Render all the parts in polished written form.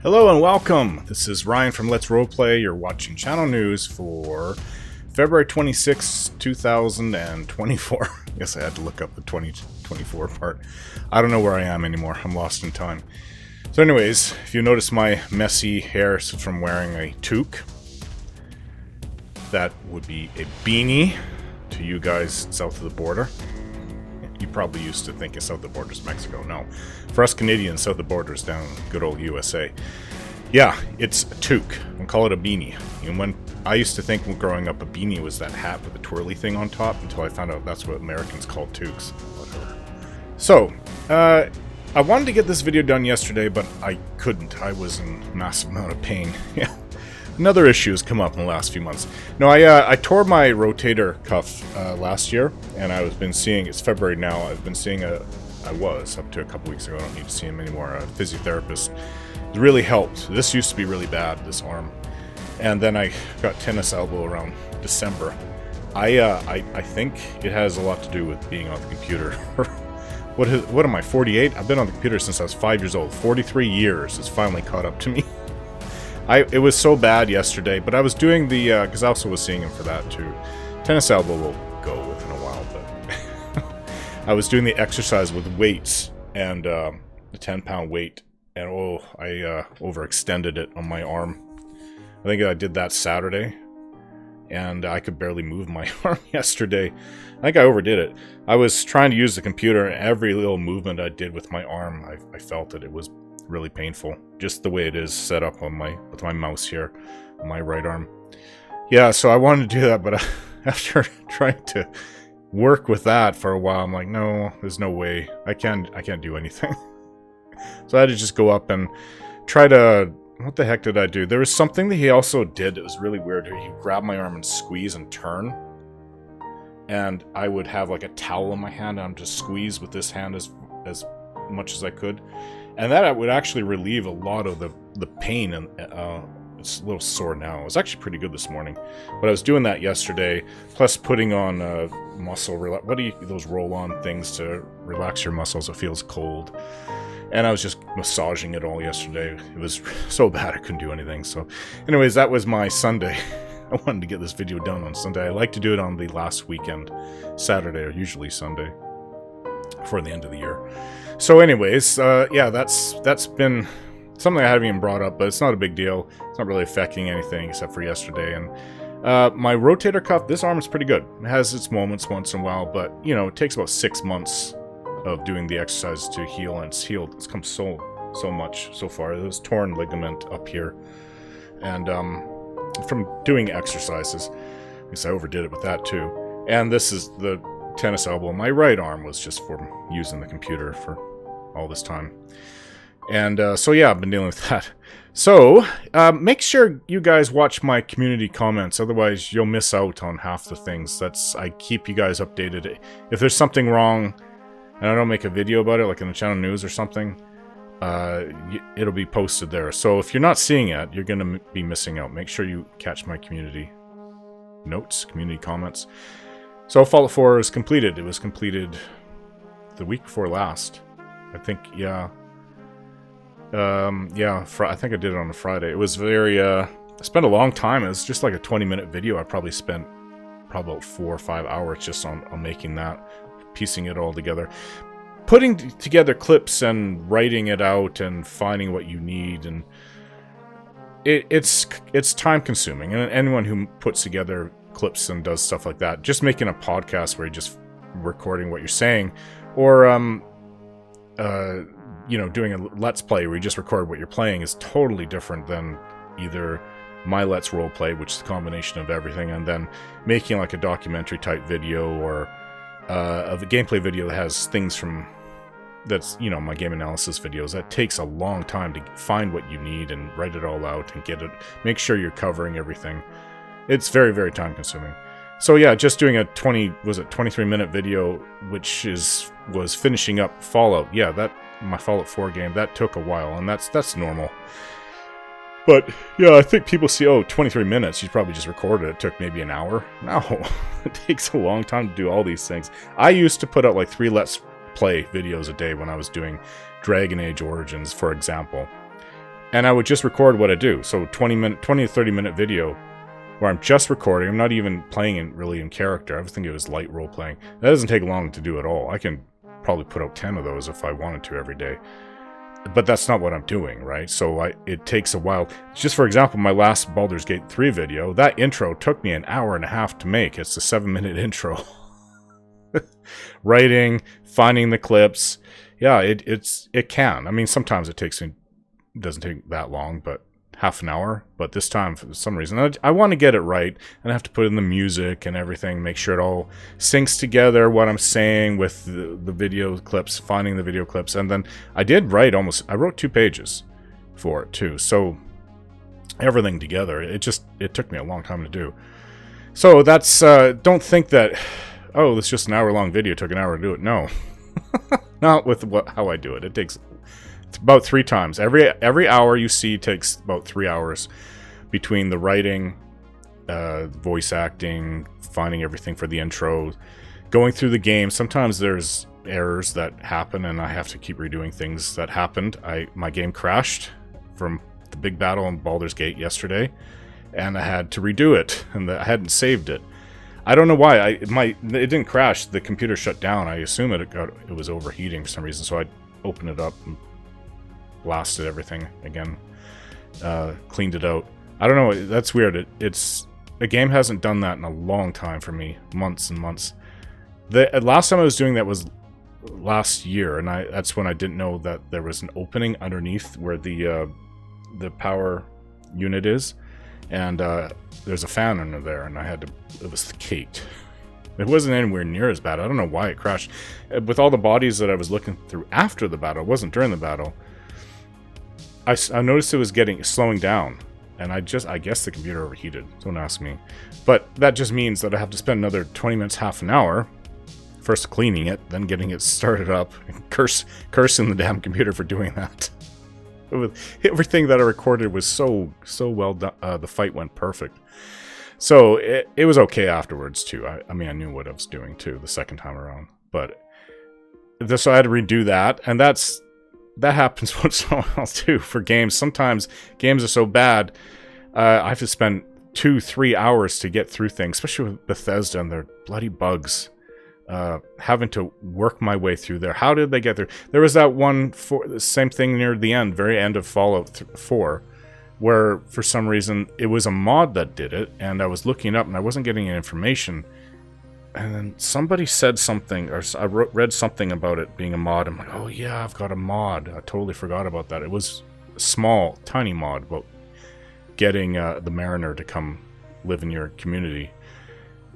Hello and welcome. This is Ryan from Let's Roleplay. You're watching channel news for February 26, 2024. I guess I had to look up the 2024 part. I don't know where I am anymore. I'm lost in time. So anyways, if you notice my messy hair from wearing a toque, that would be a beanie to you guys south of the border. You probably used to think south of the border is Mexico. No. For us Canadians, south of the border is down good old USA. Yeah, it's a toque. We'll call it a beanie. And when I used to think when growing up a beanie was that hat with the twirly thing on top until I found out that's what Americans call toques. Whatever. So, I wanted to get this video done yesterday, but I couldn't. I was in a massive amount of pain. Yeah. Another issue has come up in the last few months. No, I tore my rotator cuff last year, and I've been seeing, it's February now, I've been seeing I was, up to a couple weeks ago, I don't need to see him anymore, a physiotherapist. It really helped. This used to be really bad, this arm. And then I got tennis elbow around December. I think it has a lot to do with being on the computer. What am I, 48? I've been on the computer since I was 5 years old. 43 years. It's finally caught up to me. It was so bad yesterday, but I was doing the, because I also was seeing him for that too. Tennis elbow will go within a while, but I was doing the exercise with weights and the 10-pound weight, and I overextended it on my arm. I think I did that Saturday, and I could barely move my arm yesterday. I think I overdid it. I was trying to use the computer, and every little movement I did with my arm, I felt it. It was really painful, just the way it is set up on with my mouse here on my right arm. Yeah, so I wanted to do that, but after trying to work with that for a while, I'm like, no, there's no way I can't do anything. So I had to just go up and try to, what the heck did I do? There was something that he also did that was really weird. He grabbed my arm and squeeze and turn, and I would have like a towel in my hand and I'd just squeeze with this hand as much as I could. And that would actually relieve a lot of the pain, and it's a little sore now. It was actually pretty good this morning, but I was doing that yesterday, plus putting on muscle, those roll-on things to relax your muscles. It feels cold. And I was just massaging it all yesterday. It was so bad I couldn't do anything. So anyways, that was my Sunday. I wanted to get this video done on Sunday. I like to do it on the last weekend, Saturday or usually Sunday, for the end of the year. So anyways, yeah, that's been something I haven't even brought up, but it's not a big deal. It's not really affecting anything except for yesterday. And my rotator cuff, this arm is pretty good. It has its moments once in a while, but, you know, it takes about 6 months of doing the exercise to heal, and it's healed. It's come so much so far. There's torn ligament up here. And from doing exercises, I guess I overdid it with that too. And this is the tennis elbow. My right arm was just from using the computer for all this time. And so yeah, I've been dealing with that. So make sure you guys watch my community comments, otherwise you'll miss out on half the things. I keep you guys updated. If there's something wrong and I don't make a video about it, like in the channel news or something, it'll be posted there. So if you're not seeing it, you're gonna be missing out. Make sure you catch my community notes, community comments. So Fallout 4 is completed. It was completed the week before last. I think, yeah. I think I did it on a Friday. It was very, I spent a long time. It was just like a 20-minute video. I probably spent about 4 or 5 hours just on making that, piecing it all together. Putting together clips and writing it out and finding what you need. And it's time consuming. And anyone who puts together clips and does stuff like that, just making a podcast where you're just recording what you're saying, or you know, doing a let's play where you just record what you're playing is totally different than either my Let's Roleplay, which is a combination of everything, and then making like a documentary type video, or a gameplay video that has things from, that's, you know, my game analysis videos. That takes a long time to find what you need and write it all out and get it, make sure you're covering everything. It's very, very time consuming. So yeah, just doing a 23-minute video, which was finishing up Fallout. Yeah, my Fallout 4 game, that took a while, and that's normal. But yeah, I think people see, 23 minutes, you probably just recorded it. It took maybe an hour. No, it takes a long time to do all these things. I used to put out like 3 Let's Play videos a day when I was doing Dragon Age Origins, for example. And I would just record what I do. So 20 to 30 minute video where I'm just recording. I'm not even playing really in character. I was thinking it was light role playing. That doesn't take long to do at all. I can probably put out 10 of those if I wanted to every day. But that's not what I'm doing, right? So it takes a while. Just for example, my last Baldur's Gate 3 video, that intro took me an hour and a half to make. It's a 7-minute intro. Writing, finding the clips. Yeah, it can. I mean, sometimes it doesn't take that long, but half an hour. But this time, for some reason, I want to get it right, and I have to put in the music and everything, make sure it all syncs together, what I'm saying with the video clips, finding the video clips. And then I wrote 2 pages for it too. So everything together, it took me a long time to do. So that's, don't think that, oh, it's just an hour-long video, it took an hour to do it. No. Not with how I do it. It takes about 3 times. Every hour you see takes about 3 hours between the writing, voice acting, finding everything for the intro, going through the game. Sometimes there's errors that happen and I have to keep redoing things that happened. My game crashed from the big battle in Baldur's Gate yesterday, and I had to redo it, and I hadn't saved it. I don't know why. It didn't crash. The computer shut down. I assume it was overheating for some reason, so I opened it up and blasted everything again, cleaned it out. I don't know. That's weird. The game hasn't done that in a long time for me, months and months. The last time I was doing that was last year, and that's when I didn't know that there was an opening underneath where the power unit is, and there's a fan under there, and it was caked. It wasn't anywhere near as bad. I don't know why it crashed. With all the bodies that I was looking through after the battle, it wasn't during the battle. I noticed it was slowing down, and I guess the computer overheated. Don't ask me. But that just means that I have to spend another 20 minutes, half an hour, first cleaning it, then getting it started up, and cursing the damn computer for doing that. Everything that I recorded was so well done. The fight went perfect. So it was okay afterwards, too. I mean, I knew what I was doing, too, the second time around. But so I had to redo that, and that happens once in a while, too, for games. Sometimes games are so bad, I have to spend 2-3 hours to get through things, especially with Bethesda and their bloody bugs. Having to work my way through there. How did they get there? There was that the same thing near the end, very end of Fallout 4, where for some reason it was a mod that did it, and I was looking up and I wasn't getting any information. And then somebody said something, or I read something about it being a mod. I'm like, oh yeah, I've got a mod. I totally forgot about that. It was a small, tiny mod about getting the Mariner to come live in your community.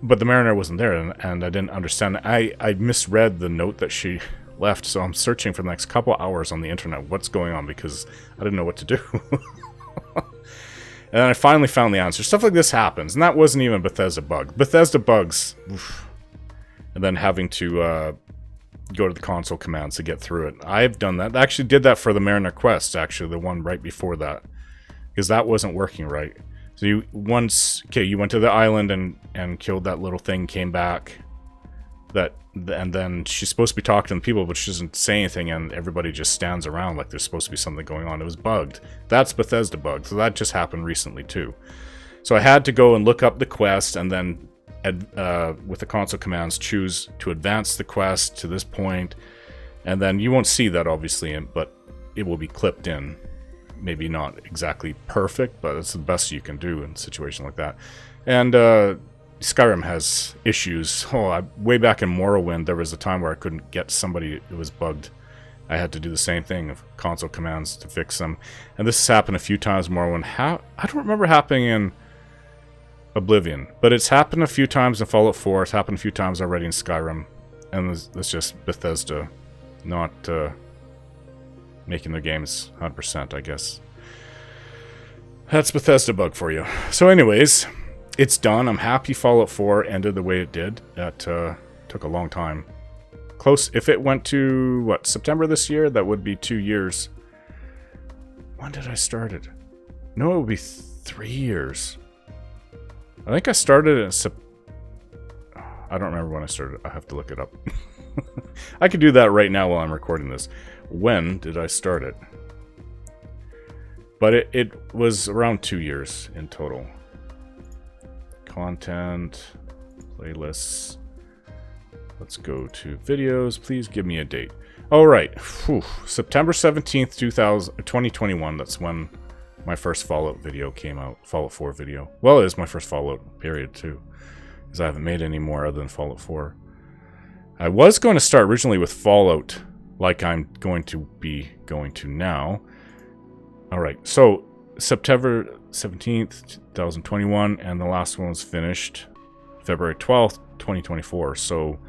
But the Mariner wasn't there, and I didn't understand. I misread the note that she left, so I'm searching for the next couple hours on the internet what's going on, because I didn't know what to do. And then I finally found the answer. Stuff like this happens, and that wasn't even a Bethesda bug. Bethesda bugs, oof. And then having to go to the console commands to get through it. I've done that. I actually did that for the Mariner Quest, actually, the one right before that, because that wasn't working right. So you went to the island and killed that little thing, came back, and then she's supposed to be talking to the people, but she doesn't say anything, and everybody just stands around like there's supposed to be something going on. It was bugged. That's Bethesda bug, so that just happened recently too. So I had to go and look up the quest, and then with the console commands, choose to advance the quest to this point, and then you won't see that obviously, but it will be clipped in. Maybe not exactly perfect, but it's the best you can do in a situation like that. And Skyrim has issues. Way back in Morrowind, there was a time where I couldn't get somebody who was bugged. I had to do the same thing of console commands to fix them. And this has happened a few times in Morrowind. I don't remember happening in Oblivion, but it's happened a few times in Fallout 4. It's happened a few times already in Skyrim. And it's just Bethesda not making their games 100%, I guess. That's Bethesda bug for you. So anyways, it's done. I'm happy Fallout 4 ended the way it did. That took a long time. Close. If it went to, September this year, that would be 2 years. When did I start it? No, it would be 3 years. I think I started in I don't remember when I started. I have to look it up. I could do that right now while I'm recording this. When did I start it? But it was around 2 years in total. Content, playlists. Let's go to videos. Please give me a date. All right. Whew. September 17th, 2021. That's when my first Fallout video came out. Fallout 4 video. Well, it is my first Fallout, period, too. Because I haven't made any more other than Fallout 4. I was going to start originally with Fallout, like I'm going to be going to now. Alright, so September 17th, 2021, and the last one was finished February 12th, 2024. So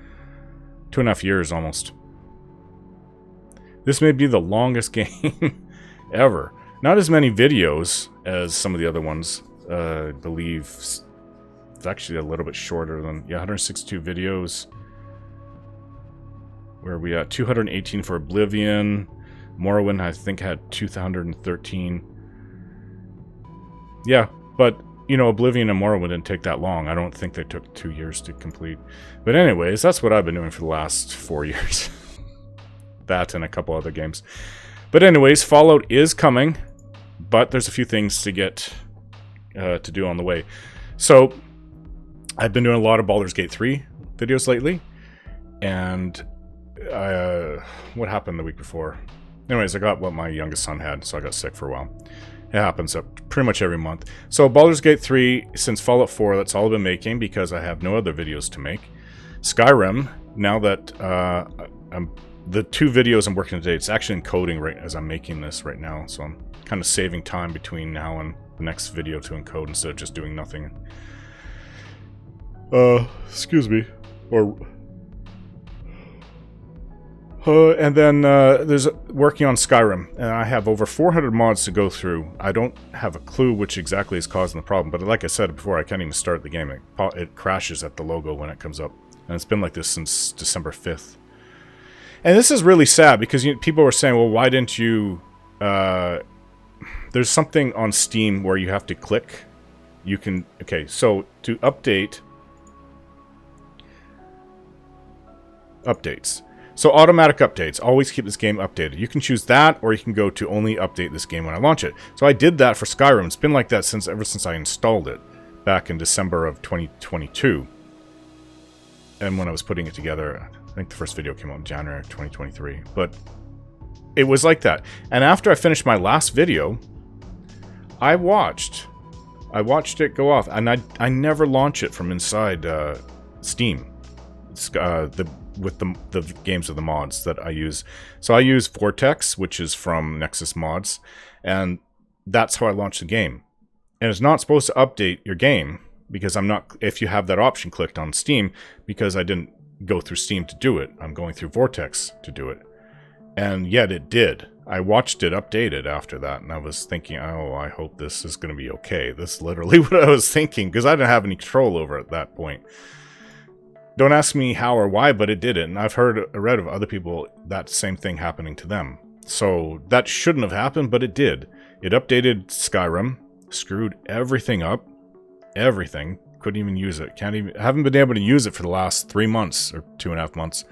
2.5 years almost. This may be the longest game ever. Not as many videos as some of the other ones. I believe it's actually a little bit shorter than, yeah, 162 videos. Where are we at? 218 for Oblivion. Morrowind, I think, had 213. Yeah, but, you know, Oblivion and Morrowind didn't take that long. I don't think they took 2 years to complete. But anyways, that's what I've been doing for the last 4 years. That and a couple other games. But anyways, Fallout is coming, but there's a few things to get to do on the way. So, I've been doing a lot of Baldur's Gate 3 videos lately, and what happened the week before? Anyways, I got what my youngest son had, so I got sick for a while. It happens pretty much every month. So Baldur's Gate 3, since Fallout 4, that's all I've been making because I have no other videos to make. Skyrim, now that the 2 videos I'm working today, it's actually encoding right as I'm making this right now, so I'm kind of saving time between now and the next video to encode instead of just doing nothing. Excuse me. And then there's working on Skyrim, and I have over 400 mods to go through. I don't have a clue which exactly is causing the problem, but like I said before, I can't even start the game. It crashes at the logo when it comes up, and it's been like this since December 5th. And this is really sad because people were saying, well, why didn't you... there's something on Steam where you have to click. You can... Okay, so to update... Updates. So automatic updates, always keep this game updated. You can choose that, or you can go to only update this game when I launch it. So I did that for Skyrim. It's been like that ever since I installed it back in December of 2022. And when I was putting it together, I think the first video came out in January of 2023. But it was like that. And after I finished my last video, I watched it go off. And I never launch it from inside Steam. It's, with the games of the mods that I use. So I use Vortex, which is from Nexus Mods, and that's how I launch the game. And it's not supposed to update your game, because I'm not, if you have that option clicked on Steam, because I didn't go through Steam to do it. I'm going through Vortex to do it. And yet it did. I watched it updated after that, and I was thinking, oh, I hope this is going to be okay. This is literally what I was thinking, because I didn't have any control over it at that point. Don't ask me how or why, but it did it. And I've read of other people that same thing happening to them. So that shouldn't have happened, but it did. It updated Skyrim, screwed everything up. Everything. Couldn't even use it. Haven't been able to use it for the last 3 months or 2.5 months.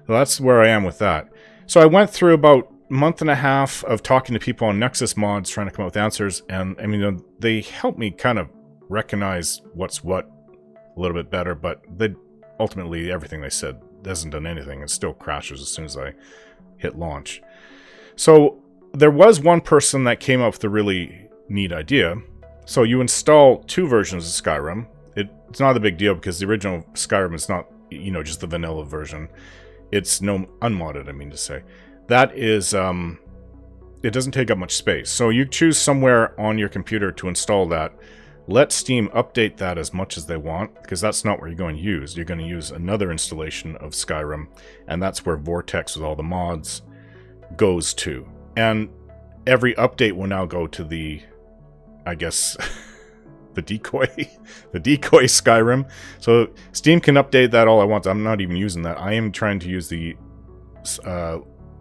So that's where I am with that. So I went through about a month and a half of talking to people on Nexus Mods, trying to come up with answers. And I mean, they helped me kind of recognize what's what a little bit better, but ultimately, everything they said hasn't done anything. It still crashes as soon as I hit launch. So there was one person that came up with a really neat idea. So you install 2 versions of Skyrim. It's not a big deal because the original Skyrim is not, you know, just the vanilla version. It's unmodded, I mean to say. That is, it doesn't take up much space. So you choose somewhere on your computer to install that. Let Steam update that as much as they want, because that's not what you're going to use. You're going to use another installation of Skyrim, and that's where Vortex with all the mods goes to. And every update will now go to the, I guess, the decoy Skyrim. So Steam can update that all I want. I'm not even using that. I am trying to use the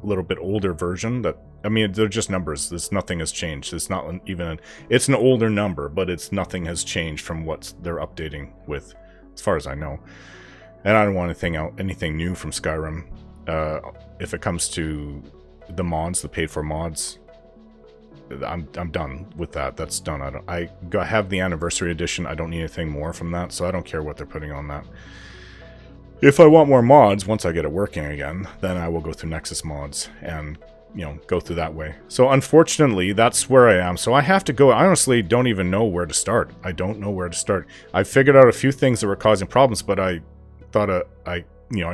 little bit older version that, I mean, they're just numbers. Nothing has changed. It's not even... It's an older number, but nothing has changed from what they're updating with, as far as I know. And I don't want anything new from Skyrim. If it comes to the mods, the paid-for mods, I'm done with that. That's done. I have the anniversary edition. I don't need anything more from that, so I don't care what they're putting on that. If I want more mods, once I get it working again, then I will go through Nexus mods and, you know, go through that way. So unfortunately, that's where I am. So I have to go. I honestly don't even know where to start. I don't know where to start. I figured out a few things that were causing problems, but I thought I've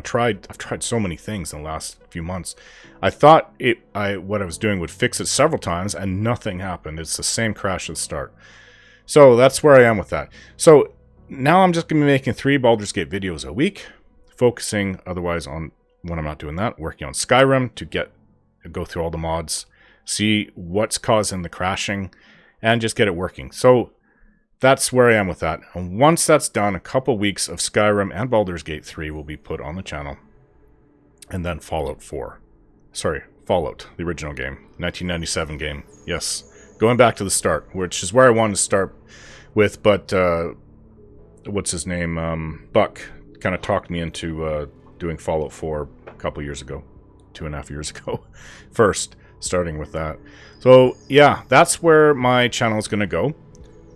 tried so many things in the last few months. I thought what I was doing would fix it several times, and nothing happened. It's the same crash at the start. So that's where I am with that. So now I'm just going to be making 3 Baldur's Gate videos a week, focusing otherwise on, when I'm not doing that, working on Skyrim to go through all the mods, see what's causing the crashing, and just get it working. So that's where I am with that. And once that's done, a couple weeks of Skyrim and Baldur's Gate 3 will be put on the channel. And then Fallout 4. Sorry, Fallout, the original game. 1997 game. Yes. Going back to the start, which is where I wanted to start with, but what's his name? Buck kind of talked me into doing Fallout 4 a couple years ago. 2.5 years ago. First, starting with that. So, yeah, that's where my channel is going to go.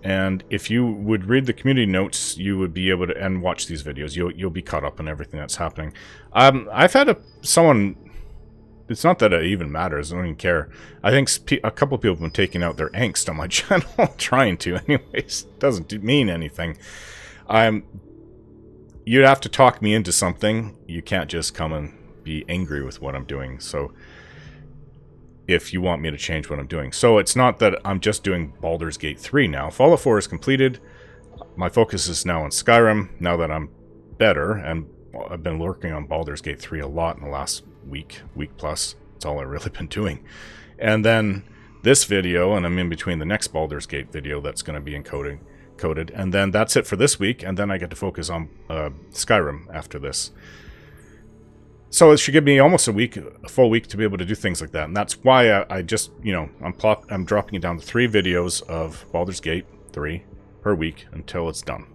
And if you would read the community notes, you would be able to, and watch these videos, you'll be caught up in everything that's happening. I've had someone, it's not that it even matters, I don't even care. I think a couple of people have been taking out their angst on my channel, trying to anyways. It doesn't mean anything. You'd have to talk me into something. You can't just come and be angry with what I'm doing. So if you want me to change what I'm doing. So it's not that I'm just doing Baldur's Gate 3 now. Fallout 4 is completed. My focus is now on Skyrim, now that I'm better, and I've been working on Baldur's Gate 3 a lot in the last week plus. That's all I've really been doing. And then this video, and I'm in between the next Baldur's Gate video that's going to be coded, and then that's it for this week, and then I get to focus on Skyrim after this. So it should give me almost a full week to be able to do things like that. And that's why I just, you know, I'm dropping it down to 3 videos of Baldur's Gate 3 per week until it's done.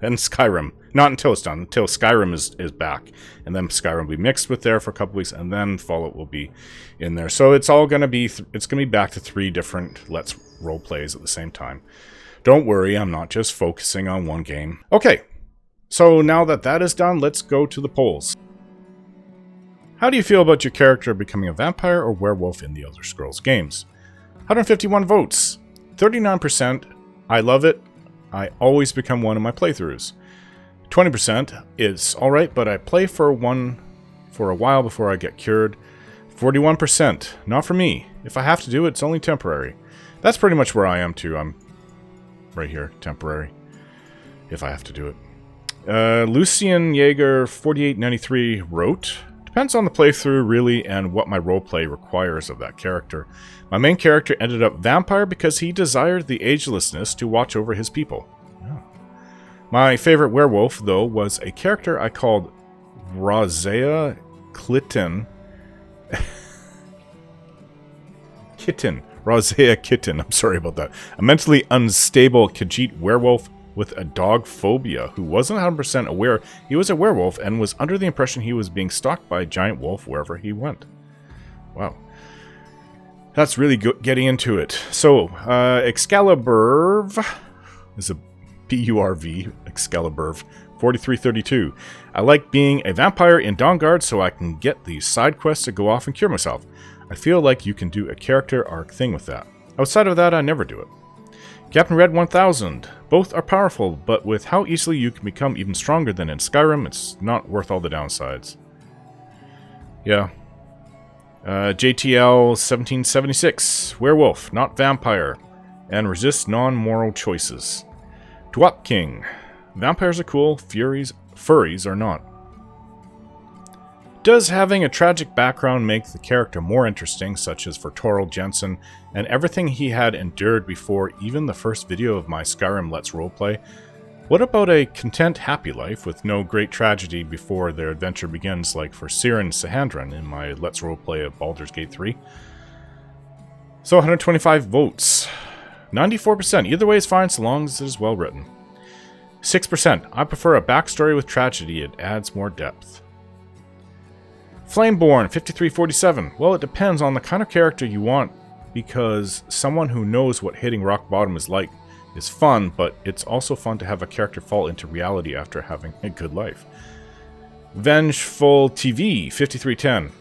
And Skyrim, not until it's done, until Skyrim is back. And then Skyrim will be mixed with there for a couple weeks, and then Fallout will be in there. So it's all going to be, it's going to be back to 3 different Let's Roleplays at the same time. Don't worry, I'm not just focusing on one game. Okay, so now that is done, let's go to the polls. How do you feel about your character becoming a vampire or werewolf in the Elder Scrolls games? 151 votes. 39%, I love it. I always become one in my playthroughs. 20%, it's alright, but I play for a while before I get cured. 41%, not for me. If I have to do it, it's only temporary. That's pretty much where I am too. I'm right here, temporary. If I have to do it. Lucian Jaeger 4893 wrote, depends on the playthrough, really, and what my roleplay requires of that character. My main character ended up vampire because he desired the agelessness to watch over his people. Oh. My favorite werewolf, though, was a character I called Razea Kitten. Razea Kitten, I'm sorry about that. A mentally unstable Khajiit werewolf with a dog phobia, who wasn't 100% aware he was a werewolf and was under the impression he was being stalked by a giant wolf wherever he went. Wow. That's really getting into it. So, Excalibur is a P-U-R-V, Excalibur 4332. I like being a vampire in Dawnguard so I can get these side quests to go off and cure myself. I feel like you can do a character arc thing with that. Outside of that, I never do it. Captain Red 1000. Both are powerful, but with how easily you can become even stronger than in Skyrim, it's not worth all the downsides. Yeah. JTL 1776. Werewolf, not vampire. And resist non-moral choices. Dwap King. Vampires are cool, furries are not. Does having a tragic background make the character more interesting, such as for Toril Jensen, and everything he had endured before even the first video of my Skyrim Let's Roleplay? What about a content, happy life with no great tragedy before their adventure begins, like for Siren Sahandran in my Let's Roleplay of Baldur's Gate 3? So 125 votes. 94%. Either way is fine so long as it is well written. 6%. I prefer a backstory with tragedy. It adds more depth. Flameborn 5347. Well, it depends on the kind of character you want because someone who knows what hitting rock bottom is like is fun, but it's also fun to have a character fall into reality after having a good life. Vengeful TV 5310.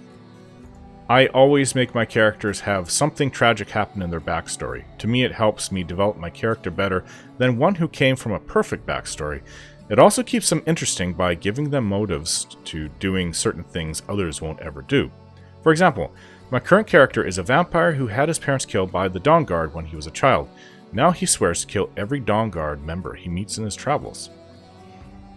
I always make my characters have something tragic happen in their backstory. To me, it helps me develop my character better than one who came from a perfect backstory. It also keeps them interesting by giving them motives to doing certain things others won't ever do. For example, my current character is a vampire who had his parents killed by the Dawn Guard when he was a child. Now he swears to kill every Dawn Guard member he meets in his travels.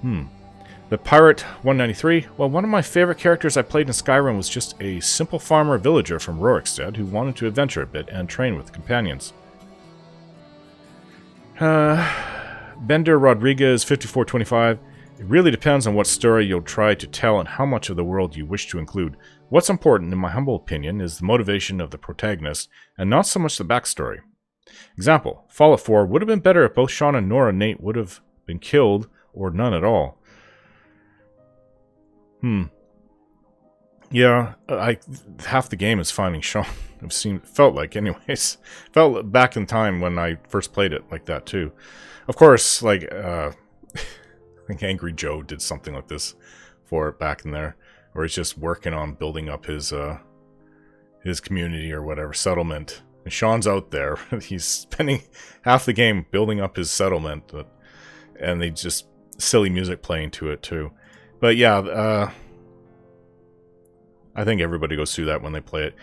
The Pirate 193. Well, one of my favorite characters I played in Skyrim was just a simple farmer villager from Rorikstead who wanted to adventure a bit and train with companions. Bender Rodriguez 5425. It really depends on what story you'll try to tell and how much of the world you wish to include. What's important, in my humble opinion, is the motivation of the protagonist and not so much the backstory. Example, Fallout 4 would have been better if both Sean and Nora Nate would have been killed or none at all. Yeah, half the game is finding Sean. Felt like anyways. Felt back in time when I first played it like that too. Of course, like, I think Angry Joe did something like this for it back in there, where he's just working on building up his community or whatever, settlement. And Sean's out there. He's spending half the game building up his settlement, and they just silly music playing to it too. But yeah, I think everybody goes through that when they play it.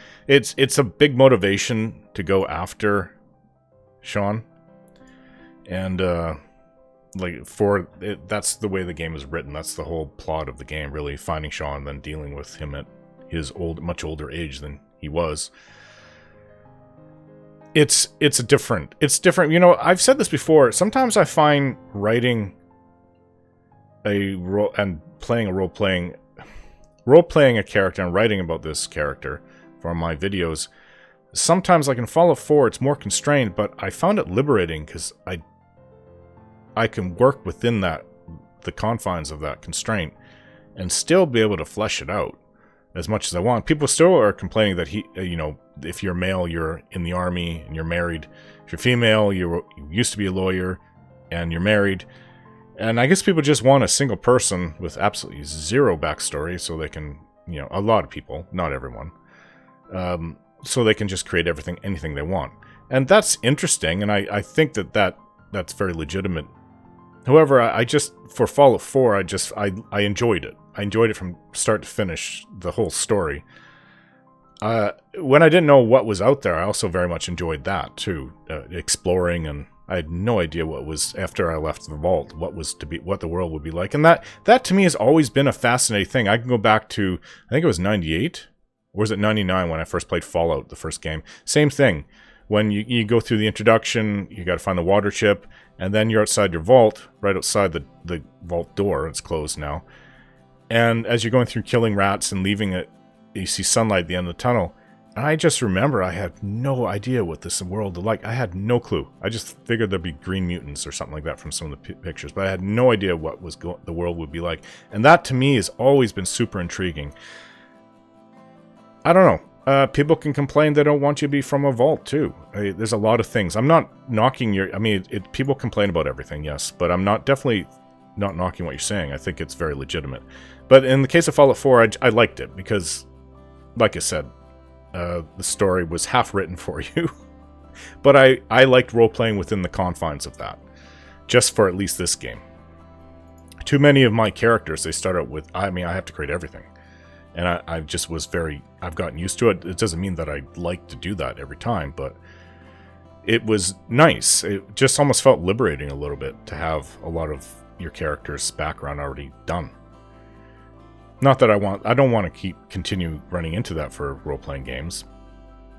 It's a big motivation to go after Sean, and that's the way the game is written. That's the whole plot of the game, really, finding Sean, then dealing with him at his much older age than he was. It's different. You know, I've said this before. Sometimes I find writing playing a character and writing about this character for my videos. Sometimes, like in Fallout 4, it's more constrained, but I found it liberating because I can work within the confines of that constraint and still be able to flesh it out as much as I want. People still are complaining that if you're male, you're in the army and you're married. If you're female, you used to be a lawyer and you're married. And I guess people just want a single person with absolutely zero backstory so they can, a lot of people, not everyone, so they can just create anything they want. And that's interesting, and I think that's very legitimate. However, for Fallout 4, I enjoyed it. I enjoyed it from start to finish, the whole story. When I didn't know what was out there, I also very much enjoyed that too, exploring, and I had no idea what was, after I left the vault, what the world would be like. And that to me has always been a fascinating thing. I can go back to, I think it was 98, or was it 99 when I first played Fallout, the first game. Same thing. When you go through the introduction, you got to find the water chip, and then you're outside your vault, right outside the vault door. It's closed now. And as you're going through killing rats and leaving it, you see sunlight at the end of the tunnel. And I just remember I had no idea what this world was like. I had no clue. I just figured there'd be green mutants or something like that from some of the pictures, but I had no idea what the world would be like. And that to me has always been super intriguing. I don't know. People can complain they don't want you to be from a vault too. There's a lot of things. I'm not knocking people complain about everything, yes, but I'm definitely not knocking what you're saying. I think it's very legitimate. But in the case of Fallout 4, I liked it because, like I said, the story was half written for you. But I liked role-playing within the confines of that, just for at least this game. Too many of my characters, they start out with, I have to create everything. And I just was I've gotten used to it. It doesn't mean that I like to do that every time, but it was nice. It just almost felt liberating a little bit to have a lot of your character's background already done. Not that I don't want to continue running into that for role-playing games.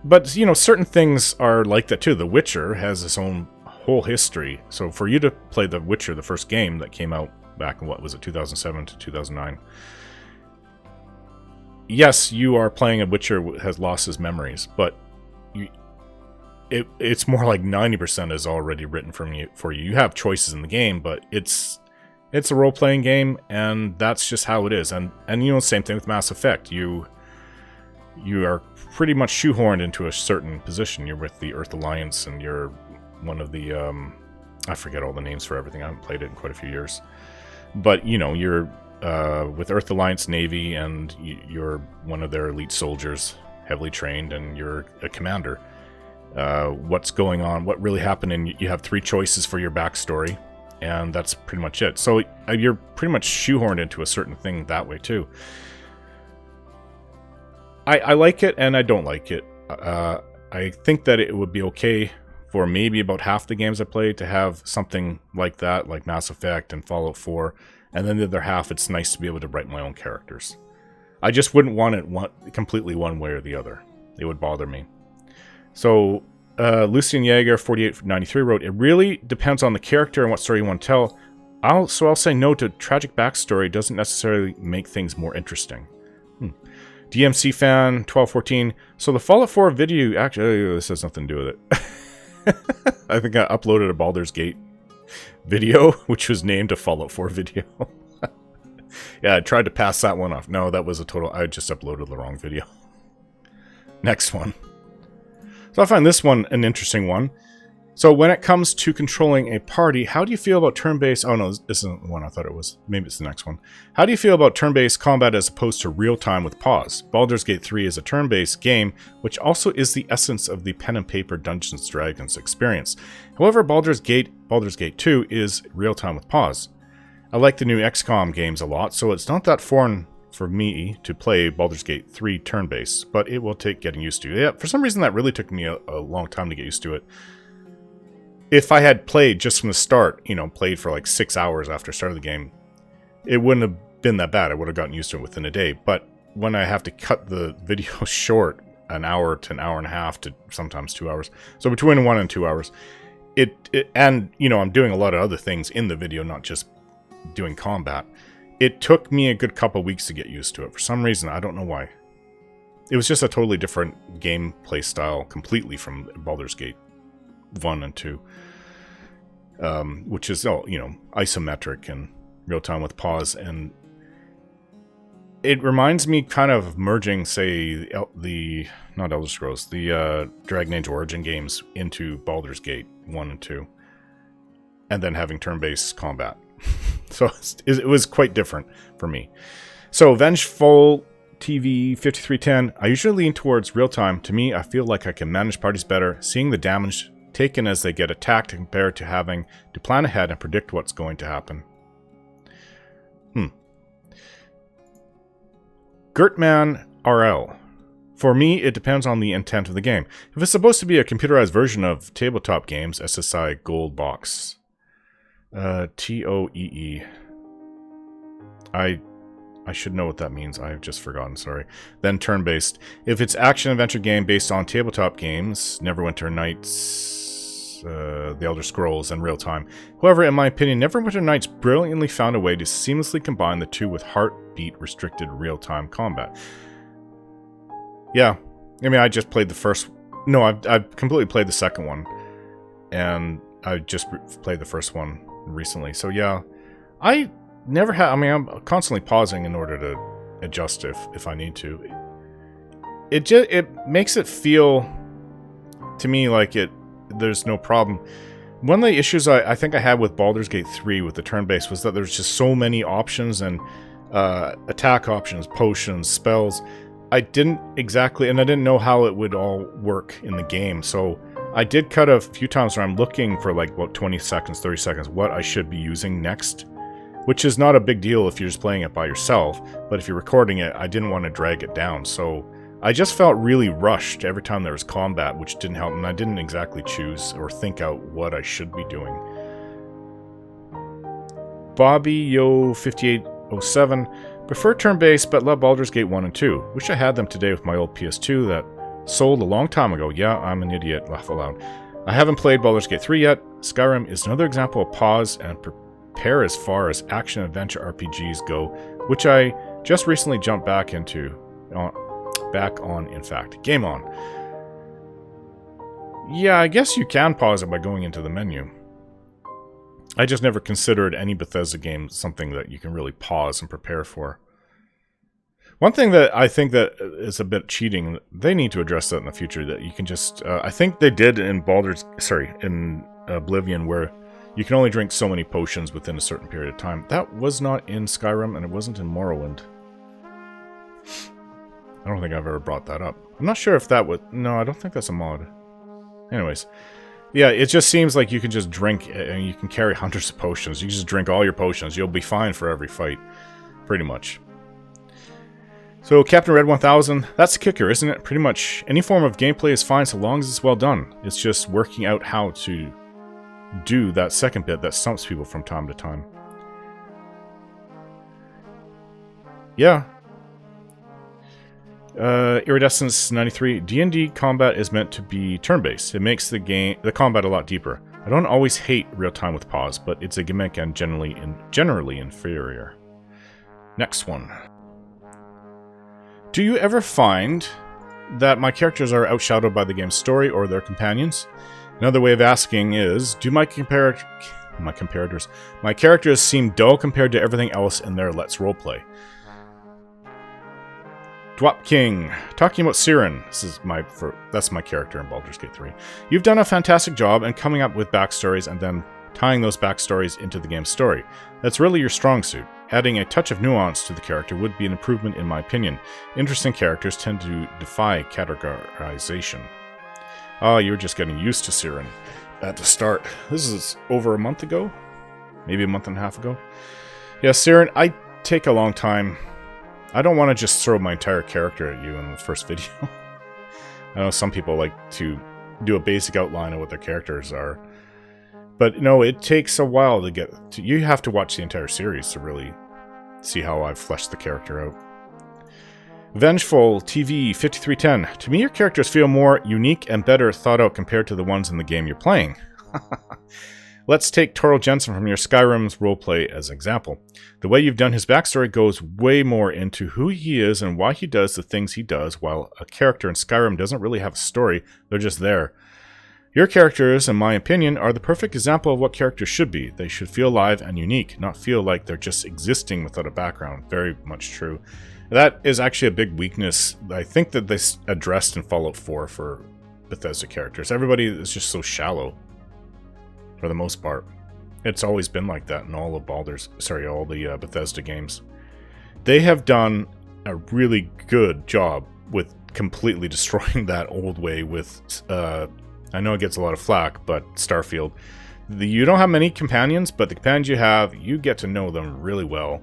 But, certain things are like that too. The Witcher has its own whole history. So for you to play The Witcher, the first game that came out back in, 2007 to 2009, yes, you are playing a Witcher who has lost his memories, but it's more like 90% is already written for you. You have choices in the game, but it's a role-playing game, and that's just how it is. And same thing with Mass Effect. you are pretty much shoehorned into a certain position. You're with the Earth Alliance, and you're one of the, I forget all the names for everything. I haven't played it in quite a few years. But, you know, you're with Earth Alliance Navy, and you're one of their elite soldiers, heavily trained, and you're a commander. What's going on, what really happened, and you have 3 choices for your backstory, and that's pretty much it. So you're pretty much shoehorned into a certain thing that way, too. I like it, and I don't like it. I think that it would be okay for maybe about half the games I played to have something like that, like Mass Effect and Fallout 4, and then the other half, it's nice to be able to write my own characters. I just wouldn't want it completely one way or the other. It would bother me. So, Lucien Yeager, 4893, wrote, it really depends on the character and what story you want to tell. I'll say no to tragic backstory doesn't necessarily make things more interesting. DMC fan 1214. So the Fallout 4 video, actually, this has nothing to do with it. I think I uploaded a Baldur's Gate video, which was named a Fallout 4 video. Yeah, I tried to pass that one off. No, that was a total, I just uploaded the wrong video. Next one. So I find this one an interesting one. So when it comes to controlling a party, how do you feel about turn-based... Oh no, this isn't the one I thought it was. Maybe it's the next one. How do you feel about turn-based combat as opposed to real-time with pause? Baldur's Gate 3 is a turn-based game, which also is the essence of the pen and paper Dungeons & Dragons experience. However, Baldur's Gate 2 is real-time with pause. I like the new XCOM games a lot, so it's not that foreign for me to play Baldur's Gate 3 turn-based, but it will take getting used to. Yeah, for some reason that really took me a long time to get used to it. If I had played just from the start, you know, played for like 6 hours after start of the game, it wouldn't have been that bad. I would have gotten used to it within a day. But when I have to cut the video short, an hour to an hour and a half to sometimes 2 hours, so between 1 and 2 hours, and, you know, I'm doing a lot of other things in the video, not just doing combat. It took me a good couple weeks to get used to it. For some reason, I don't know why. It was just a totally different gameplay style completely from Baldur's Gate 1 and 2, which is, you know, isometric and real-time with pause, and it reminds me kind of merging, say, not Elder Scrolls, the Dragon Age Origin games into Baldur's Gate 1 and 2, and then having turn-based combat. So it was quite different for me. So Vengeful TV 5310, I usually lean towards real-time. To me, I feel like I can manage parties better, seeing the damage taken as they get attacked compared to having to plan ahead and predict what's going to happen. Gertman RL. For me, it depends on the intent of the game. If it's supposed to be a computerized version of tabletop games, SSI Gold Box. TOEE. I should know what that means. I've just forgotten, sorry. Then turn-based. If it's action-adventure game based on tabletop games, Neverwinter Nights, The Elder Scrolls, and real-time. However, in my opinion, Neverwinter Nights brilliantly found a way to seamlessly combine the two with heartbeat-restricted real-time combat. Yeah. I mean, I just played the first... No, I've completely played the second one. And I just played the first one recently. So yeah, I never have... I mean, I'm constantly pausing in order to adjust if I need to. It makes it feel to me like there's no problem. One of the issues I think I had with Baldur's Gate 3 with the turn-based was that there's just so many options and attack options, potions, spells. I didn't exactly, and I didn't know how it would all work in the game, so I did cut a few times where I'm looking for like about 20 seconds, 30 seconds, what I should be using next, which is not a big deal if you're just playing it by yourself, but if you're recording it, I didn't want to drag it down, so I just felt really rushed every time there was combat, which didn't help, and I didn't exactly choose or think out what I should be doing. Bobby Yo 5807, prefer turn-based, but love Baldur's Gate 1 and 2. Wish I had them today with my old PS2 that sold a long time ago. Yeah, I'm an idiot, laugh aloud. I haven't played Baldur's Gate 3 yet. Skyrim is another example of pause and prepare as far as action-adventure RPGs go, which I just recently jumped back into. In fact. Game on. Yeah, I guess you can pause it by going into the menu. I just never considered any Bethesda game something that you can really pause and prepare for. One thing that I think that is a bit cheating, they need to address that in the future, that you can just... I think they did in in Oblivion, where you can only drink so many potions within a certain period of time. That was not in Skyrim, and it wasn't in Morrowind. I don't think I've ever brought that up. I'm not sure if that was... No, I don't think that's a mod. Anyways. Yeah, it just seems like you can just drink, and you can carry hundreds of potions. You can just drink all your potions. You'll be fine for every fight. Pretty much. So, Captain Red 1000, that's the kicker, isn't it? Pretty much any form of gameplay is fine so long as it's well done. It's just working out how to do that second bit that stumps people from time to time. Yeah. Iridescence 93. D&D combat is meant to be turn-based. It makes the combat a lot deeper. I don't always hate real-time with pause, but it's a gimmick and generally inferior. Next one. Do you ever find that my characters are outshadowed by the game's story or their companions? Another way of asking is, do my characters seem dull compared to everything else in their Let's Roleplay? Dwap King, talking about Siren. That's my character in Baldur's Gate 3. You've done a fantastic job in coming up with backstories and then tying those backstories into the game's story. That's really your strong suit. Adding a touch of nuance to the character would be an improvement in my opinion. Interesting characters tend to defy categorization. Oh, you were just getting used to Siren at the start. This is over a month ago? Maybe a month and a half ago? Yeah, Siren, I take a long time. I don't want to just throw my entire character at you in the first video. I know some people like to do a basic outline of what their characters are. But no, it takes a while to get to... You have to watch the entire series to really see how I've fleshed the character out. Vengeful TV 5310. To me, your characters feel more unique and better thought out compared to the ones in the game you're playing. Let's take Toril Jensen from your Skyrim's roleplay as an example. The way you've done his backstory goes way more into who he is and why he does the things he does, while a character in Skyrim doesn't really have a story, they're just there. Your characters, in my opinion, are the perfect example of what characters should be. They should feel alive and unique, not feel like they're just existing without a background. Very much true. That is actually a big weakness I think that they addressed in Fallout 4 for Bethesda characters. Everybody is just so shallow. For the most part. It's always been like that in all of all the Bethesda games. They have done a really good job with completely destroying that old way with, I know it gets a lot of flack, but Starfield. You don't have many companions, but the companions you have, you get to know them really well.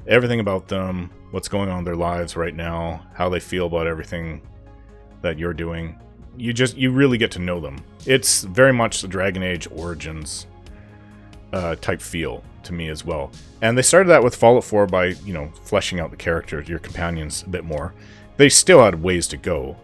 Everything about them, what's going on in their lives right now, how they feel about everything that you're doing. You really get to know them. It's very much the Dragon Age Origins type feel to me as well. And they started that with Fallout 4 by, fleshing out the characters, your companions, a bit more. They still had ways to go.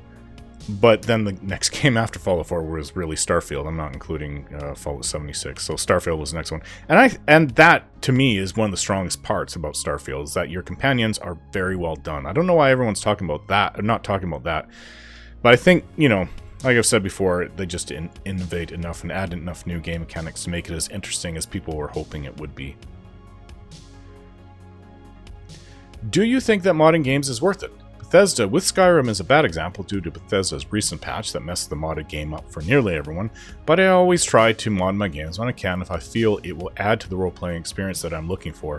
But then the next game after Fallout 4 was really Starfield. I'm not including Fallout 76. So Starfield was the next one. And that, to me, is one of the strongest parts about Starfield, is that your companions are very well done. I don't know why everyone's talking about that, or not talking about that. But I think, like I've said before, they just didn't innovate enough and add enough new game mechanics to make it as interesting as people were hoping it would be. Do you think that modding games is worth it? Bethesda with Skyrim is a bad example due to Bethesda's recent patch that messed the modded game up for nearly everyone, but I always try to mod my games when I can if I feel it will add to the role-playing experience that I'm looking for.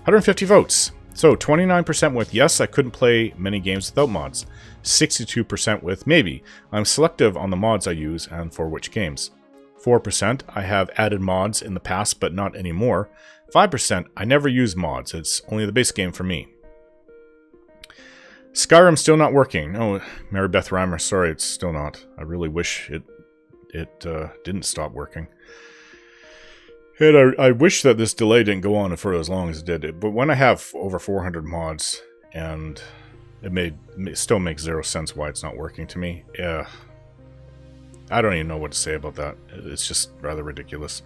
150 votes. So 29% with yes, I couldn't play many games without mods. 62% with maybe. I'm selective on the mods I use and for which games. 4% I have added mods in the past but not anymore. 5% I never use mods. It's only the base game for me. Skyrim still not working. Oh, Mary Beth Reimer, sorry, it's still not. I really wish it didn't stop working. And I wish that this delay didn't go on for as long as it did. But when I have over 400 mods, and it still makes zero sense why it's not working to me. Yeah, I don't even know what to say about that. It's just rather ridiculous.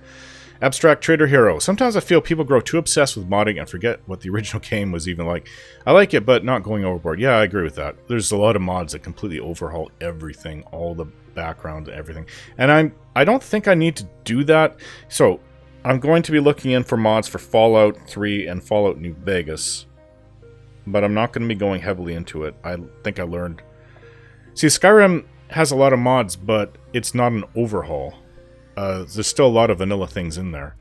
Abstract Trader Hero. Sometimes I feel people grow too obsessed with modding and forget what the original game was even like. I like it, but not going overboard. Yeah, I agree with that. There's a lot of mods that completely overhaul everything, all the background and everything. And I don't think I need to do that. So I'm going to be looking in for mods for Fallout 3 and Fallout New Vegas. but I'm not going to be going heavily into it. I think I learned... See, Skyrim has a lot of mods, but it's not an overhaul. There's still a lot of vanilla things in there.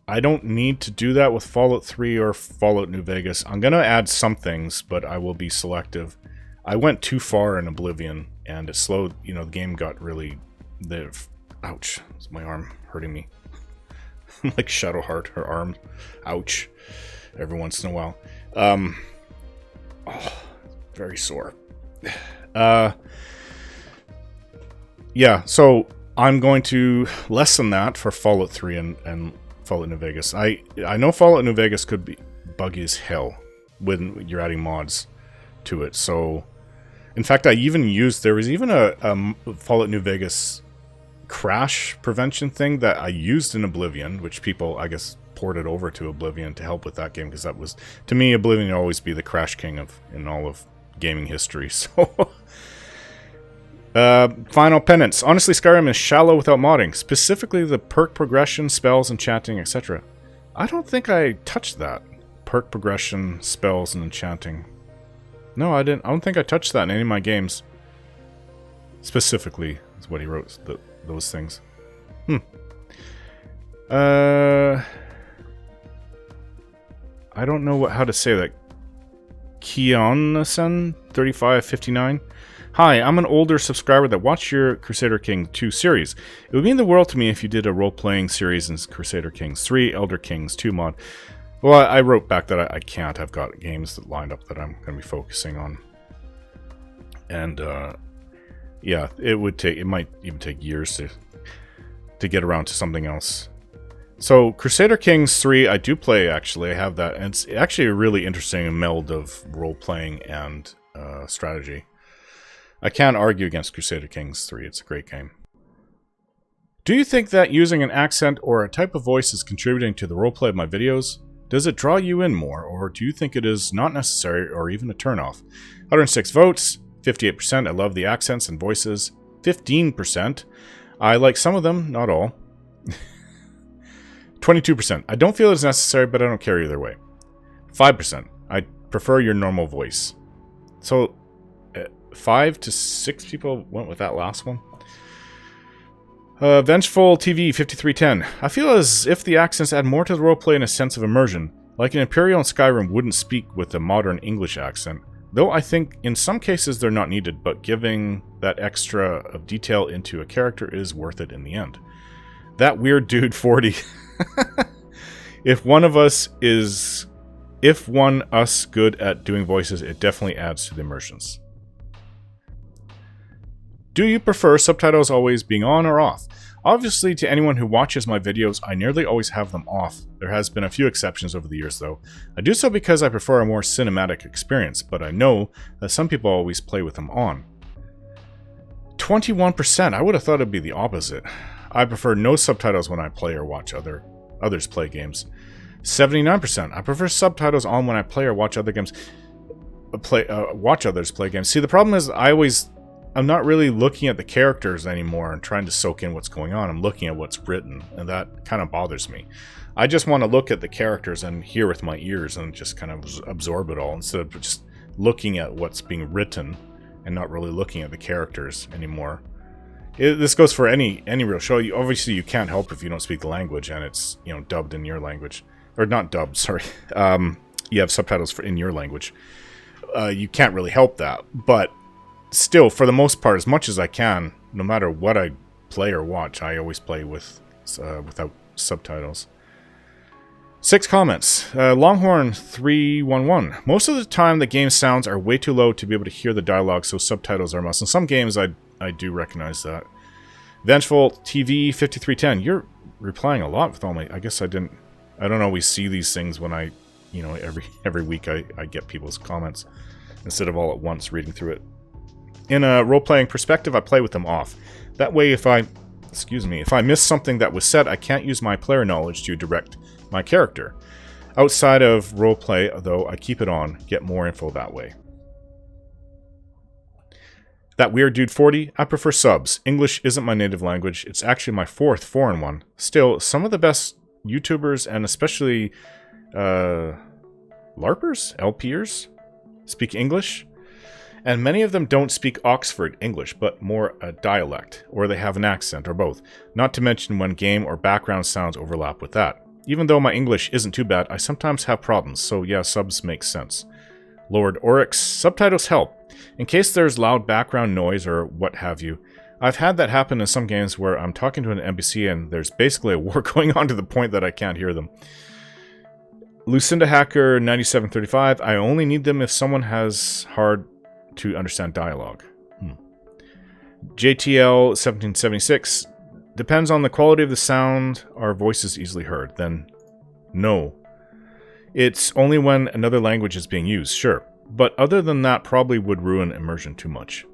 I don't need to do that with Fallout 3 or Fallout New Vegas. I'm going to add some things, but I will be selective. I went too far in Oblivion, and it slowed, you know, the game got really... Ouch, it's my arm hurting me. Like Shadowheart, her arm. Ouch. Every once in a while. Oh, very sore. Yeah, so I'm going to lessen that for Fallout 3 and Fallout New Vegas. I know Fallout New Vegas could be buggy as hell when you're adding mods to it. So, in fact, there was even a Fallout New Vegas crash prevention thing that I used in Oblivion, which people, I guess, ported over to Oblivion to help with that game, because that was, to me, Oblivion will always be the crash king in all of gaming history. So, final penance. Honestly, Skyrim is shallow without modding, specifically the perk progression, spells, enchanting, etc. I don't think I touched that. Perk progression, spells, and enchanting. No, I didn't. I don't think I touched that in any of my games. Specifically, is what he wrote. Those things. I don't know how to say that. Kionsen 3559. Hi, I'm an older subscriber that watched your Crusader Kings 2 series. It would mean the world to me if you did a role-playing series in Crusader Kings 3, Elder Kings 2 mod. Well, I wrote back that I can't. I've got games that lined up that I'm going to be focusing on. And, yeah, it might even take years to get around to something else. So, Crusader Kings 3, I do play, actually. I have that. And it's actually a really interesting meld of role-playing and strategy. I can't argue against Crusader Kings 3. It's a great game. Do you think that using an accent or a type of voice is contributing to the roleplay of my videos? Does it draw you in more, or do you think it is not necessary or even a turnoff? 106 votes, 58%. I love the accents and voices. 15%. I like some of them, not all. 22%. I don't feel it's necessary, but I don't care either way. 5%. I prefer your normal voice. So, 5 to 6 people went with that last one. Vengeful TV 5310. I feel as if the accents add more to the roleplay and a sense of immersion. Like an Imperial in Skyrim wouldn't speak with a modern English accent. Though I think in some cases they're not needed, but giving that extra of detail into a character is worth it in the end. That weird dude 40. If one us good at doing voices, it definitely adds to the immersions. Do you prefer subtitles always being on or off? Obviously, to anyone who watches my videos, I nearly always have them off. There has been a few exceptions over the years though. I do so because I prefer a more cinematic experience, but I know that some people always play with them on. 21%, I would have thought it'd be the opposite. I prefer no subtitles when I play or watch others play games. 79%, I prefer subtitles on when I play or watch other games. Watch others play games. See, the problem is I'm not really looking at the characters anymore and trying to soak in what's going on. I'm looking at what's written, and that kind of bothers me. I just want to look at the characters and hear with my ears and just kind of absorb it all instead of just looking at what's being written and not really looking at the characters anymore. This goes for any real show. Obviously, you can't help if you don't speak the language and it's, you know, dubbed in your language. Or not dubbed, sorry. You have subtitles in your language. You can't really help that, but still, for the most part, as much as I can, no matter what I play or watch, I always play without subtitles. 6 comments. Longhorn 311. Most of the time, the game sounds are way too low to be able to hear the dialogue, so subtitles are a must. In some games, I do recognize that. Vengeful TV 5310. You're replying a lot with all my... I guess I don't always see these things when I, you know, every week I get people's comments instead of all at once reading through it. In a role-playing perspective, I play with them off. That way, if I miss something that was said, I can't use my player knowledge to direct my character. Outside of roleplay, though, I keep it on, get more info that way. That weird dude 40, I prefer subs. English isn't my native language. It's actually my 4th foreign one. Still, some of the best YouTubers and especially LARPers? LPers? Speak English? And many of them don't speak Oxford English, but more a dialect, or they have an accent, or both. Not to mention when game or background sounds overlap with that. Even though my English isn't too bad, I sometimes have problems, so yeah, subs make sense. Lord Oryx, subtitles help. In case there's loud background noise or what have you. I've had that happen in some games where I'm talking to an NPC and there's basically a war going on to the point that I can't hear them. Lucinda Hacker 9735, I only need them if someone has hard to understand dialogue. JTL 1776, depends on the quality of the sound, our voice is easily heard. Then, no. It's only when another language is being used, sure. But other than that, probably would ruin immersion too much.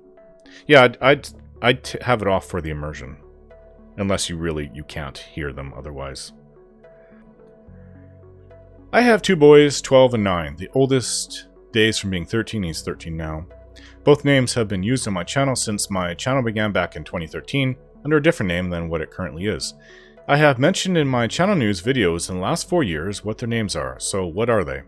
Yeah, I'd have it off for the immersion. Unless you can't hear them otherwise. I have 2 boys, 12 and 9. The oldest days from being 13, he's 13 now. Both names have been used on my channel since my channel began back in 2013, under a different name than what it currently is. I have mentioned in my channel news videos in the last 4 years what their names are, so what are they?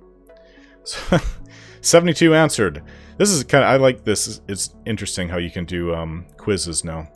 72 answered. This is I like this, it's interesting how you can do quizzes now.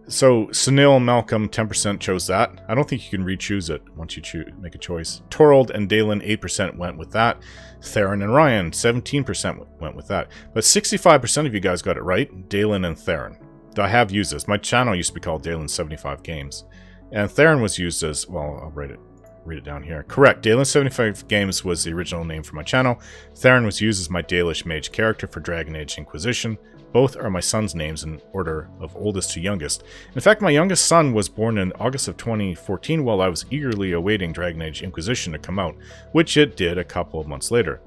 So, Sunil Malcolm, 10% chose that. I don't think you can re-choose it once you make a choice. Torold and Dalen, 8% went with that. Theron and Ryan, 17% went with that. But 65% of you guys got it right. Dalen and Theron. I have used this. My channel used to be called Dalen 75 Games. And Theron was used as, well, I'll read it down here. Correct, Dalen 75 Games was the original name for my channel. Theron was used as my Dalish mage character for Dragon Age Inquisition. Both are my son's names in order of oldest to youngest. In fact, my youngest son was born in August of 2014 while I was eagerly awaiting Dragon Age Inquisition to come out, which it did a couple of months later.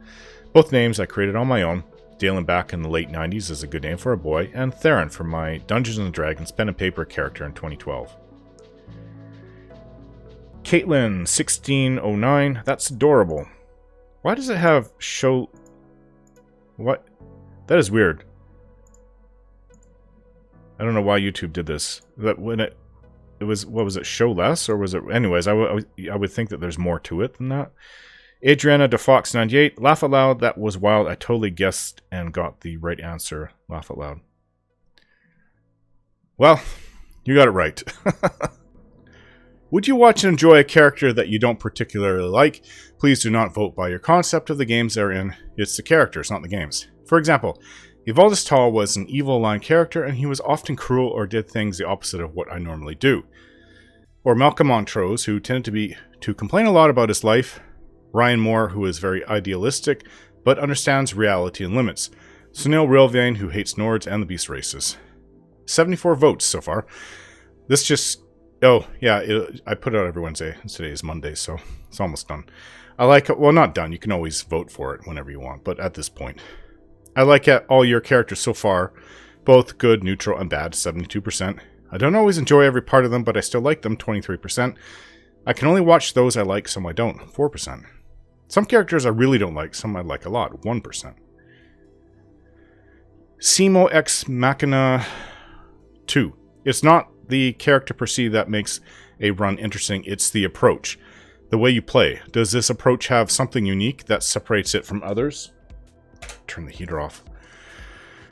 Both names I created on my own. Dalen back in the late 90s is a good name for a boy, and Theron for my Dungeons & Dragons pen and paper character in 2012. Caitlin 1609, that's adorable. Why does it have show... What? That is weird. I don't know why YouTube did this. That when it was, what was it, show less? Or was it, anyways, I would think that there's more to it than that. Adriana DeFox 98, laugh out loud, that was wild. I totally guessed and got the right answer. Laugh out loud. Well, you got it right. Would you watch and enjoy a character that you don't particularly like? Please do not vote by your concept of the games they're in. It's the characters, not the games. For example, Evaldus Tall was an evil-aligned character, and he was often cruel or did things the opposite of what I normally do. Or Malcolm Montrose, who tended to complain a lot about his life. Ryan Moore, who is very idealistic, but understands reality and limits. Sunil Rilvain, who hates Nords and the Beast races. 74 votes so far. This just... Oh, yeah, I put it out every Wednesday. Today is Monday, so it's almost done. I like... Well, not done. You can always vote for it whenever you want, but at this point... I like all your characters so far, both good, neutral, and bad, 72%. I don't always enjoy every part of them, but I still like them, 23%. I can only watch those I like, some I don't, 4%. Some characters I really don't like, some I like a lot, 1%. Simo Ex Machina 2. It's not the character per se that makes a run interesting, it's the approach. The way you play. Does this approach have something unique that separates it from others? Turn the heater off.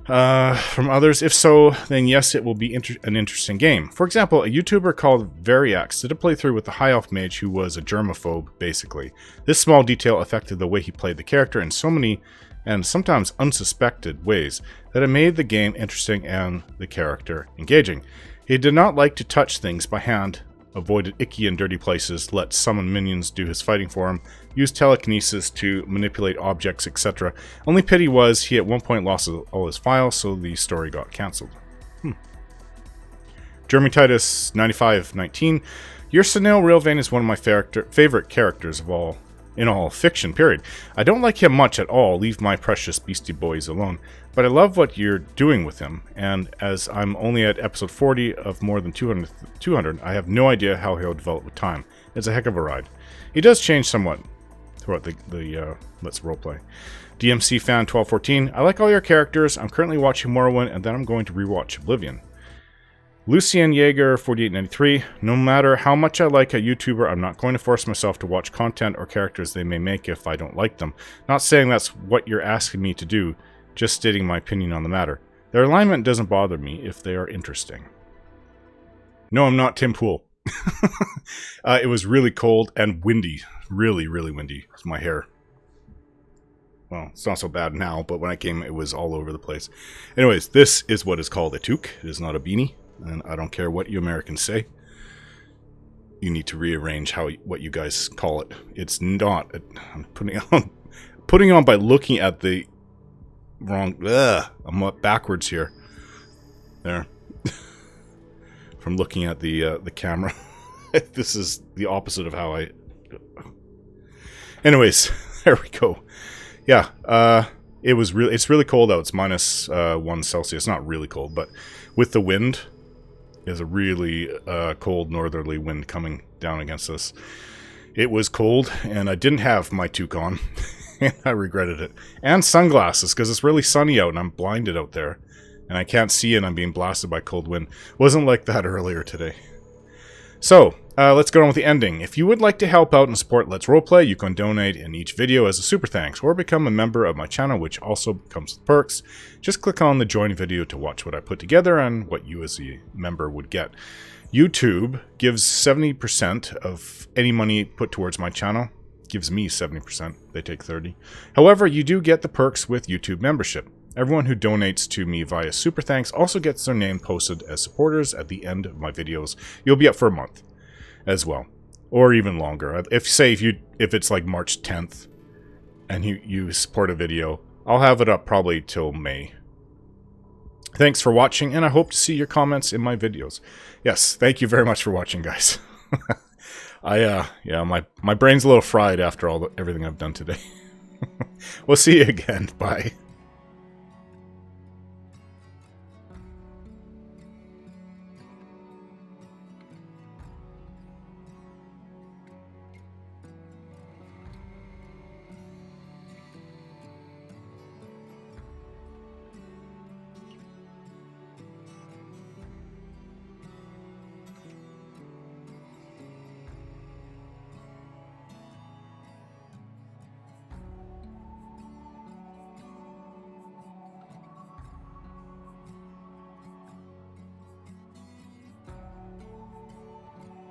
From others? If so, then yes, it will be an interesting game. For example, a YouTuber called Variax did a playthrough with a High Elf Mage who was a germaphobe, basically. This small detail affected the way he played the character in so many, and sometimes unsuspected, ways that it made the game interesting and the character engaging. He did not like to touch things by hand, avoided icky and dirty places, let summon minions do his fighting for him, used telekinesis to manipulate objects, etc. Only pity was he at one point lost all his files, so the story got cancelled. Jeremy Titus 9519, your Sunil Rilvain is one of my favorite characters of all in all fiction, period. I don't like him much at all, leave my precious Beastie Boys alone, but I love what you're doing with him, and as I'm only at episode 40 of more than 200, I have no idea how he'll develop with time. It's a heck of a ride. He does change somewhat throughout the Let's Roleplay. DMC Fan 1214, I like all your characters. I'm currently watching Morrowind, and then I'm going to rewatch Oblivion. Lucien Jaeger 4893. No matter how much I like a YouTuber, I'm not going to force myself to watch content or characters they may make if I don't like them. Not saying that's what you're asking me to do, just stating my opinion on the matter. Their alignment doesn't bother me if they are interesting. No, I'm not Tim Pool. It was really cold and windy. Really, really windy. It's my hair. Well, it's not so bad now, but when I came, it was all over the place. Anyways, this is what is called a toque. It is not a beanie, and I don't care what you Americans say. You need to rearrange what you guys call it. It's not. I'm putting on by looking at the wrong. I'm up backwards here. There. From looking at the camera. This is the opposite of how I... Anyways, there we go. Yeah, it's really cold out. It's minus 1 Celsius. Not really cold, but with the wind, there's a really cold northerly wind coming down against us. It was cold, and I didn't have my toque on, and I regretted it. And sunglasses, because it's really sunny out, and I'm blinded out there. And I can't see and I'm being blasted by cold wind. Wasn't like that earlier today. So, let's go on with the ending. If you would like to help out and support Let's Roleplay, you can donate in each video as a super thanks, or become a member of my channel, which also comes with perks. Just click on the join video to watch what I put together and what you as a member would get. YouTube gives 70% of any money put towards my channel. Gives me 70%. They take 30%. However, you do get the perks with YouTube membership. Everyone who donates to me via Super Thanks also gets their name posted as supporters at the end of my videos. You'll be up for a month as well, or even longer. If it's like March 10th and you support a video, I'll have it up probably till May. Thanks for watching, and I hope to see your comments in my videos. Yes, thank you very much for watching, guys. Yeah, my brain's a little fried after everything I've done today. We'll see you again. Bye.